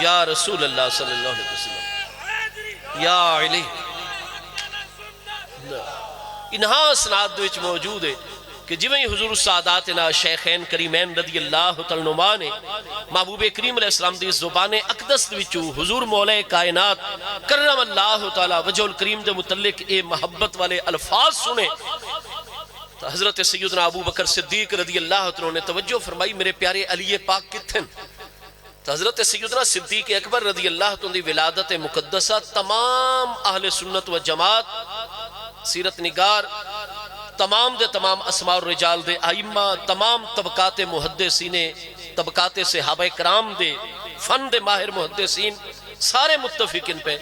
یا رسول اللہ صلی اللہ علیہ وسلم یا علی انہاں اسناد وچ موجود ہے کہ جویں حضور سعاداتنا شیخین کریمین رضی اللہ تعالیٰ عنہما نے محبوب کریم علیہ السلام دی زبان اقدس وچو حضور مولا کائنات کرم اللہ تعالیٰ وجہ الکریم دے متعلق اے محبت والے الفاظ سنے تو حضرت سیدنا ابو بکر صدیق رضی اللہ تعالیٰ نے توجہ فرمائی میرے پیارے علی پاک کتھن تو حضرت سیدنا صدیق اکبر رضی اللہ تعالیٰ دی ولادت مقدسہ تمام اہل سنت و جماعت سیرت نگار تمام دے تمام اسماء الرجال دے آئمہ تمام طبقات محدثین طبقات صحابہ کرام دے فن دے ماہر محدثین سارے متفقین پہ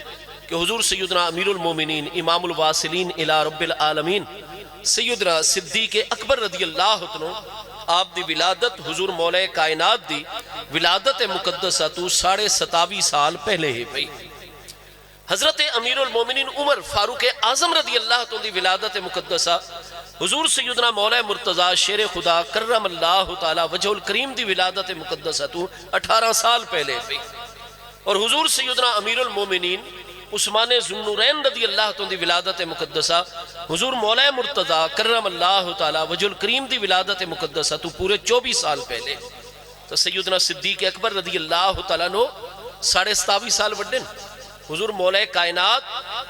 کہ حضور سیدنا امیر المومنین امام الواصلین الى رب العالمین سیدنا صدیق اکبر رضی اللہ عنہ آپ دی ولادت حضور مولا کائنات دی ولادت مقدسہ تو 27.5 سال پہلے ہی پئی حضرت امیر المومنین عمر فاروق اعظم رضی اللہ عنہ دی ولادت مقدسہ حضور سیدنا مولا مرتضی شیر خدا کرم اللہ تعالی وجہ الکریم دی ولادت مقدسہ تو 18 سال پہلے پئی اور حضور سیدنا امیر المومنین عثمان ذوالنورین رضی اللہ عنہ دی ولادت مقدسہ حضور مولا مرتضی کرم اللہ تعالی وجہ الکریم دی ولادت مقدسہ تو پورے 24 سال پہلے تو سیدنا صدیق اکبر رضی اللہ تعالیٰ نو 27.5 سال وڈن حضور مولا کائنات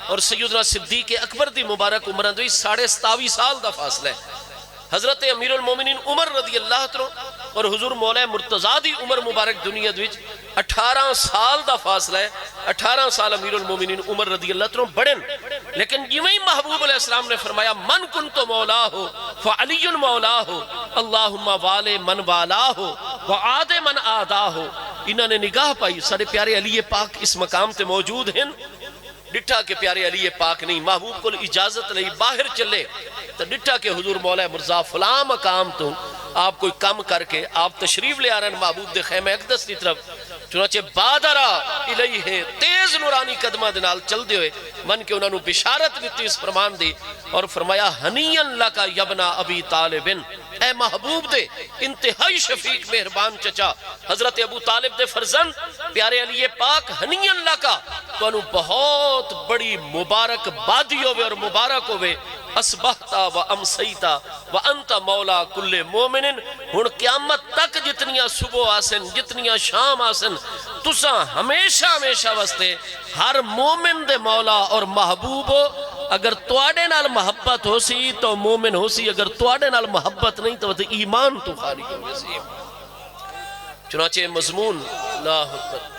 اور سیدنا صدیق اکبر دی مبارک عمران دوئی 27.5 سال دا فاصلہ ہے حضرت امیر المومنین عمر رضی اللہ عنہ اور حضور مولا مرتضی دی عمر مبارک دنیا دویچ 18 سال دا فاصلہ ہے 18 سال امیر المومنین عمر رضی اللہ عنہ بڑن لیکن یویں محبوب علیہ السلام نے فرمایا من کنتو مولا ہو فعلی مولا ہو اللہم والے من والا ہو وعاد من آدھا ہو انہوں نے نگاہ پائی سارے پیارے علی پاک اس مقام تے موجود ہیں ڈٹھا کے پیارے علی پاک نہیں محبوب کو اجازت نہیں باہر چلے تو ڈٹھا کے حضور مولا مرزا فلاں مقام تو آپ کوئی کم کر کے آپ تشریف لے آ رہے ہیں محبوب دے خیمہ اقدس کی طرف چنانچہ بادرہ الیہ تیز نورانی قدمہ دنال چل دے ہوئے من کے انہوں نے بشارت دیتی اس فرمان دی اور فرمایا ہنیاً لکا یبنا ابی طالبن اے محبوب دے انتہائی شفیق مہربان چچا حضرت ابو طالب دے فرزند پیارے علی پاک ہنیاً لکا تو انہوں بہت بڑی مبارک بادی ہوئے اور مبارک ہوئے اسبحتا و امسیتا و انت مولا کل مومنن ہن قیامت تک جتنیاں صبح آسن جتنیاں شام آسن تساں ہمیشہ ہمیشہ وستے ہر مومن دے مولا اور محبوب ہو اگر تواڈے نال محبت ہو سی تو مومن ہو سی اگر تواڈے نال محبت نہیں تو ایمان تو خالی ہو سی چنانچہ مضمون اللہ اکبر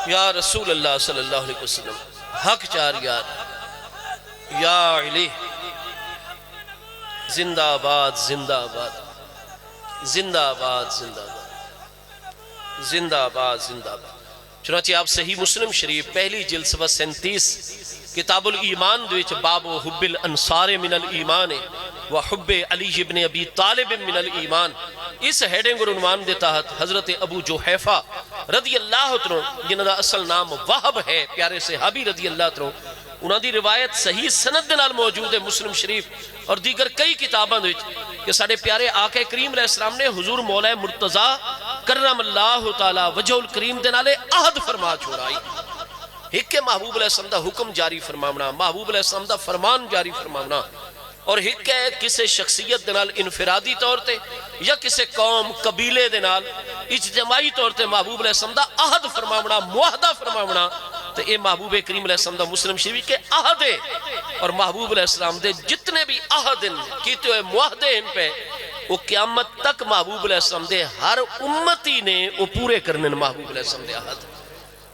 یا رسول اللہ صلی اللہ علیہ وسلم حق چار یار یا علی زندہ آباد زندہ آباد زندہ آباد زندہ آباد زندہ آباد زندہ آباد چنانچہ آپ صحیح مسلم شریف پہلی جلد صفحہ 37 کتاب الایمان دویچ باب و حب الانصار من الایمان و حب علی ابن ابی طالب من الایمان اس ہیڈنگ اور عنوان دے تحت حضرت ابو جوحیفہ رضی اللہ عنہ جنہ دا اصل نام وہب ہے پیارے صحابی رضی اللہ عنہ انہاں دی روایت صحیح سند نال موجود ہے مسلم شریف اور دیگر کئی کتاباں دویچ کہ ساڑے پیارے آقا کریم علیہ السلام نے حضور مولا مرتضی کرم اللہ تعالی وجہ الکریم دے نالے عہد فرما چھوڑائی ایک کے محبوب علیہ السلام دا حکم جاری فرماونا محبوب علیہ السلام دا فرمان جاری فرماونا اور ایک ہے کسے شخصیت دے نال انفرادی طور تے یا کسے قوم قبیلے دے نال اجتماعی طور تے محبوب علیہ السلام دا عہد فرماونا معاہدہ فرماونا تو اے محبوب کریم علیہ السلام دا مسلم شریف کے عہد ہے اور محبوب علیہ السلام دے جتنے بھی عہد کیتے ہوئے معاہدے ان پہ وہ قیامت تک محبوب علیہ السلام دے ہر امتی نے وہ پورے کرنے محبوب علیہ السلام دے عہد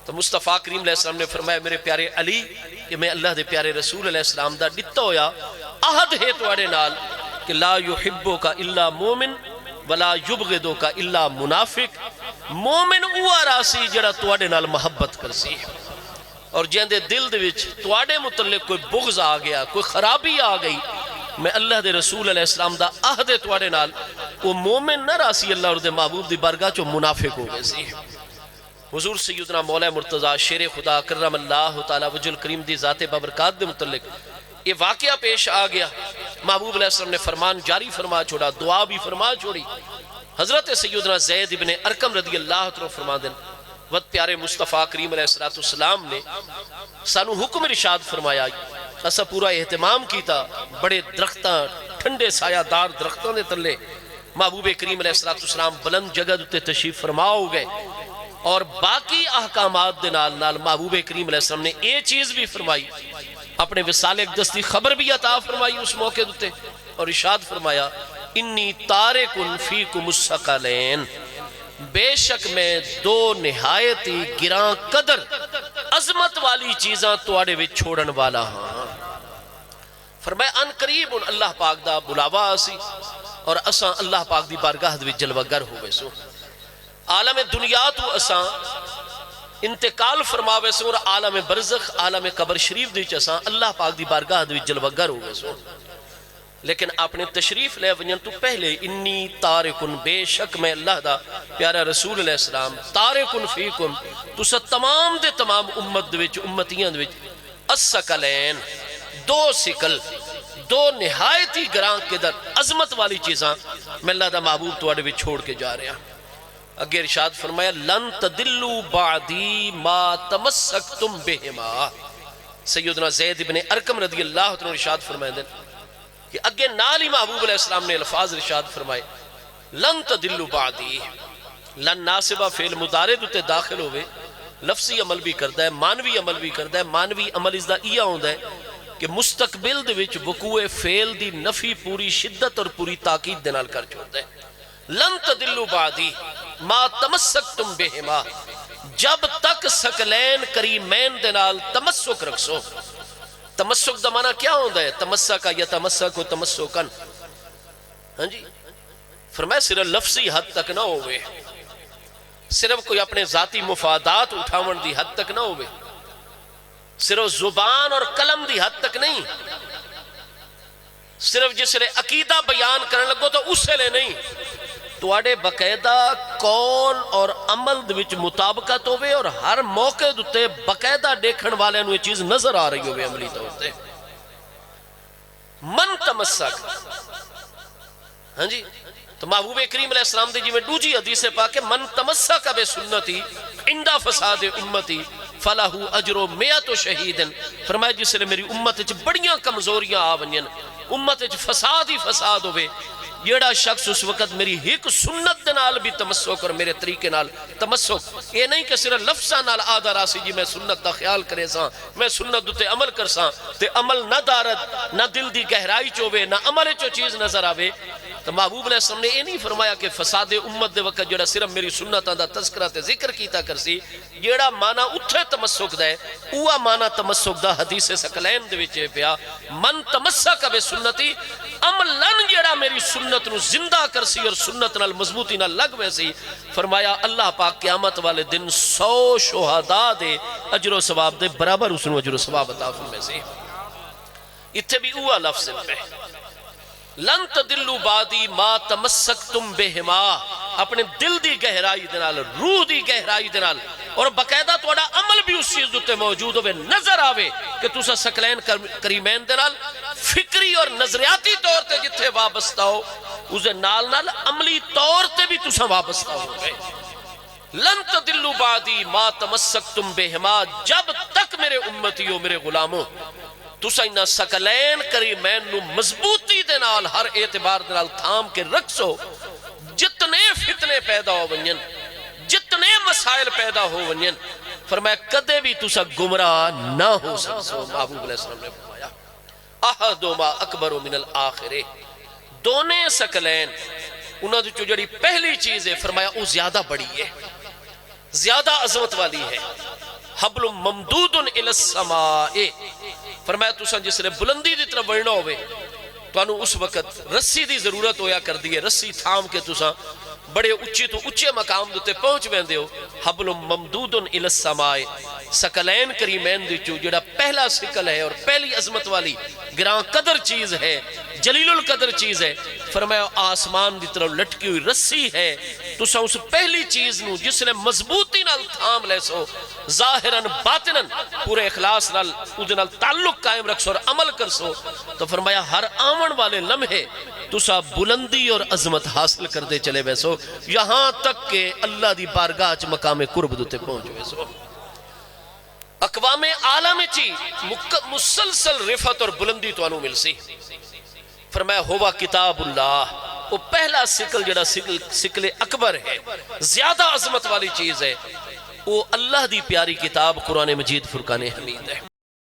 تو مصطفیٰ کریم علیہ السلام نے فرمایا میرے پیارے علی کہ میں اللہ دے پیارے رسول علیہ السلام دا ڈٹا ہویا عہد ہے توڑے نال کہ لا یحبو کا الا مومن ولا یبغدو کا الا منافق مومن اوہ راسی جڑا توڑے نال محبت کرسی اور جہاں دل دے وچ توڑے متعلق کوئی بغض آ گیا کوئی خرابی آ گئی میں اللہ دے رسول علیہ السلام دا عہد ہے توڑے نال وہ مومن نہ راسی اللہ اور دے محبوب دی برگاہ چو منافق ہو گئے سی حضور سیدنا مولا مرتضی شیر خدا کرم اللہ تعالی وجہ الکریم دی ذات بابرکات دے متعلق یہ واقعہ پیش آ گیا محبوب علیہ السلام نے فرمان جاری فرما چھوڑا دعا بھی فرما چھوڑی حضرت سیدنا زید ابن ارکم رضی اللہ عنہ فرما دیں وقت پیارے مصطفیٰ کریم علیہ السلام نے سانو حکم ارشاد فرمایا، اسا پورا اہتمام کیتا، بڑے درختاں ٹھنڈے سایہ دار درختاں دے تلے محبوب کریم علیہ السلام بلند جگہ دے تشریف فرما ہو گئے، اور باقی احکامات دے نال محبوب کریم علیہ السلام نے یہ چیز بھی فرمائی، اپنے وصال اقدس دی خبر بھی عطا فرمائی اس موقع دے، اور ارشاد فرمایا انی تارکن فیکم الثقلین، بے شک میں دو نہایت ہی گراں قدر عظمت والی چیزاں تواڈے وچ چھوڑن والا ہاں۔ فرمایا ان قریب اللہ پاک دا بلاوا آسی، اور اساں اللہ پاک دی بارگاہ وچ جلوہ گر ہوئے سو، عالم دنیا تو اساں انتقال فرماوے سو، اور عالم برزخ عالم قبر شریف دی اساں اللہ پاک دی بارگاہ وچ جلوہ گر ہوئے سو۔ لیکن اپنے تشریف لے ونجن تو پہلے انی تارکن، بے شک میں اللہ دا پیارا رسول علیہ السلام تارکن فیکم، تسا تمام دے تمام امت دے وچ امتیاں دے وچ الثقلین، دو سکل، دو نہایت ہی گراں قدر عظمت والی چیزاں میں اللہ دا محبوب تواڈے وچ چھوڑ کے جا رہا۔ اگے ارشاد فرمایا لن تدلوا بعدی ما تمسکتم بہما، سیدنا زید بن ارقم رضی اللہ عنہ ارشاد فرمائے دیں کہ اگے نالی محبوب علیہ السلام نے الفاظ ارشاد فرمائے لن تدلوا بعدی، لن ناسبہ فعل مضارع تے داخل ہوئے، لفظی عمل بھی کردا ہے، مانوی عمل بھی کردا ہے۔ مانوی عمل اس دا یہ ہوندا ہے کہ مستقبل دے وچ وقوع فعل دی نفی پوری شدت اور پوری تاکید دے نال کر چھوڑدا ہے۔ لن تدلوا بعدی ما تمسکتم بہما، جب تک ثقلین کریمین دے نال تمسک رکھسو۔ تمسک دا معنی کیا ہوتا ہے؟ تمسکا یا تمسک و تمسکن، ہاں جی، فرمایا صرف لفظی حد تک نہ ہوئے، صرف کوئی اپنے ذاتی مفادات اٹھاون دی حد تک نہ ہوئے، صرف زبان اور قلم دی حد تک نہیں، صرف جس لئے عقیدہ بیان کرنے لگو تو اس سے لئے نہیں، تواڈے باقاعدہ قول اور عمل دے وچ مطابقت ہوئے، اور ہر موقع دے باقاعدہ دیکھن والے نو یہ چیز نظر آ رہی ہوئے عملی طور تے۔ من تمسک، ہاں جی، تو محبوب کریم علیہ السلام دی جی میں دوجی حدیث پاک من تمسک بے سنتی عند فساد امتی فلہ اجر مئۃ شہید، فرمایا جس نے میری امت وچ بڑیاں کمزوریاں آ ونجن، امت وچ فساد ہی فساد ہوئے، جیڑا شخص اس وقت میری ایک سنت نال بھی تمسک اور میرے طریقے نال تمسک، یہ نہیں کہ صرف لفظاں نال آدھا راسی جی میں سنت دا خیال کرے ساں، میں سنت تے عمل کر ساں، تے عمل نہ دارت، نہ دل دی گہرائی چوے، نہ عمل چو چیز نظر آوے، تو محبوب علیہ السلام نے یہ نہیں فرمایا کہ فساد امت دے وقت جیڑا صرف میری سنتاں دا تذکرہ تے ذکر کیتا کرسی، جیڑا معنی اتھے تمسک دا ہے، اوہ معنی تمسک دا حدیث ثقلین دے وچ پیا، من تمسک بے سنتی، عملاً جیڑا میری سنت نو زندہ کرسی اور سنت نال مضبوطی نال لگ ویسی، فرمایا اللہ پاک قیامت والے دن 100 شہداء دے اجر و ثواب دے برابر اس نو اجر و ثواب عطا فرمائے سی۔ اتھے بھی اوہ لفظ پہ لن تدلوا بعدی ما تمسکتم بہما، اپنے دل دی گہرائی دنال، روح دی گہرائی دنال، اور باقاعدہ تواڈا عمل بھی اس چیز تے موجود ہوئے، نظر آوے کہ تسا ثقلین کریمین دنال فکری اور نظریاتی طور تے جتھے وابستہ ہو، اسے نال نال عملی طور تے بھی تسا وابستہ ہو گئے۔ لن تدلوا بعدی ما تمسکتم بہما، جب تک میرے امتی ہو، میرے غلاموں، تسا انہا ثقلین کریمین نو مضبوطی دے نال ہر اعتبار دے نال تھام کے رکھسو، جتنے فتنے پیدا ہو ونجن، جتنے مسائل پیدا ہو ونجن، فرمایا کدے بھی تسا گمراہ نہ ہو سکسو۔ محبوب علیہ السلام نے فرمایا احدہما اکبر من الآخر، دونے ثقلین انہاں جو جڑی پہلی چیز ہے، فرمایا وہ زیادہ بڑی ہے، زیادہ عظمت والی ہے، حبل ممدود الی السماء، فرمایا تسا جس نے بلندی دی طرف بڑھنا ہوئے تو انہوں اس وقت رسی دی ضرورت ہویا کر دیئے، رسی تھام کے تسا بڑے اچھی تو اچھے مقام دوتے پہنچ بیندے ہو۔ حبل ممدود الی السماء، ثقلین کریمین دی چو جڑا پہلا سکل ہے اور پہلی عظمت والی گران قدر چیز ہے، جلیل القدر چیز ہے، فرمایا آسمان دی طرف لٹکی ہوئی رسی ہے، تسا اس پہلی چیز نو جس نے مضبوطی نال تھام لے سو، ظاہراً باطناً پورے اخلاص نال ادھے نال تعلق قائم رکھ سو اور عمل کر سو، تو فرمایا ہر آمن والے لمحے تسا بلندی اور عظمت حاصل کر دے چلے ویسو یہاں تک کہ اللہ دی بارگاہ چ مقام قرب دوتے پہنچ ویسو اقوام عالم چی مسلسل رفعت اور بلندی تو انو مل سی فرمایا ہوا کتاب اللہ وہ پہلا سکل جڑا سکل اکبر ہے زیادہ عظمت والی چیز ہے وہ اللہ دی پیاری کتاب قرآن مجید فرقان حمید ہے